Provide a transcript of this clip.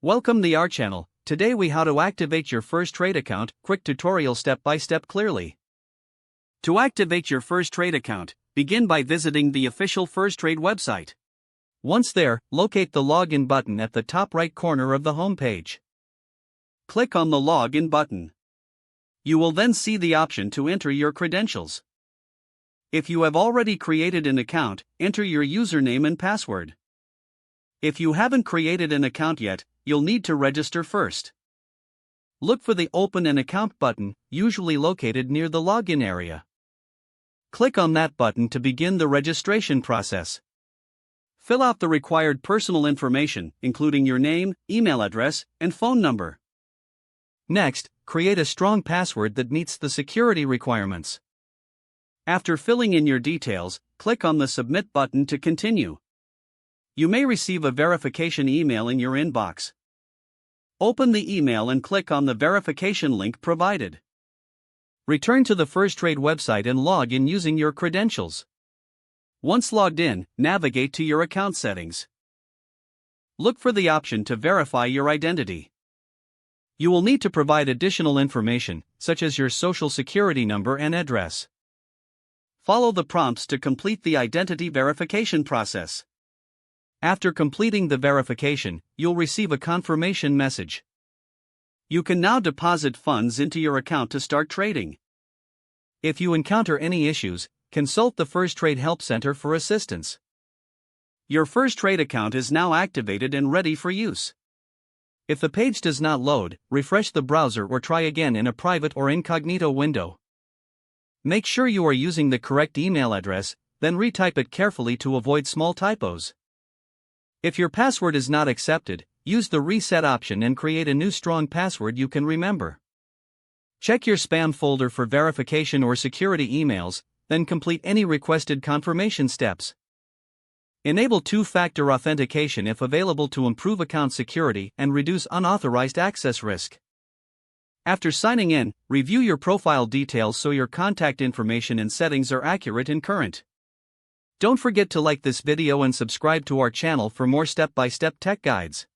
Welcome to our channel. Today we how to activate your Firstrade account, quick tutorial step by step clearly. To activate your Firstrade account, begin by visiting the official Firstrade website. Once there, locate the login button at the top right corner of the home page. Click on the login button. You will then see the option to enter your credentials. If you have already created an account, enter your username and password. If you haven't created an account yet, you'll need to register first. Look for the Open an Account button, usually located near the login area. Click on that button to begin the registration process. Fill out the required personal information, including your name, email address, and phone number. Next, create a strong password that meets the security requirements. After filling in your details, click on the Submit button to continue. You may receive a verification email in your inbox. Open the email and click on the verification link provided. Return to the Firstrade website and log in using your credentials. Once logged in, navigate to your account settings. Look for the option to verify your identity. You will need to provide additional information, such as your social security number and address. Follow the prompts to complete the identity verification process. After completing the verification, you'll receive a confirmation message. You can now deposit funds into your account to start trading. If you encounter any issues, consult the Firstrade Help Center for assistance. Your Firstrade account is now activated and ready for use. If the page does not load, refresh the browser or try again in a private or incognito window. Make sure you are using the correct email address, then retype it carefully to avoid small typos. If your password is not accepted, use the reset option and create a new strong password you can remember. Check your spam folder for verification or security emails, then complete any requested confirmation steps. Enable two-factor authentication if available to improve account security and reduce unauthorized access risk. After signing in, review your profile details so your contact information and settings are accurate and current. Don't forget to like this video and subscribe to our channel for more step-by-step tech guides.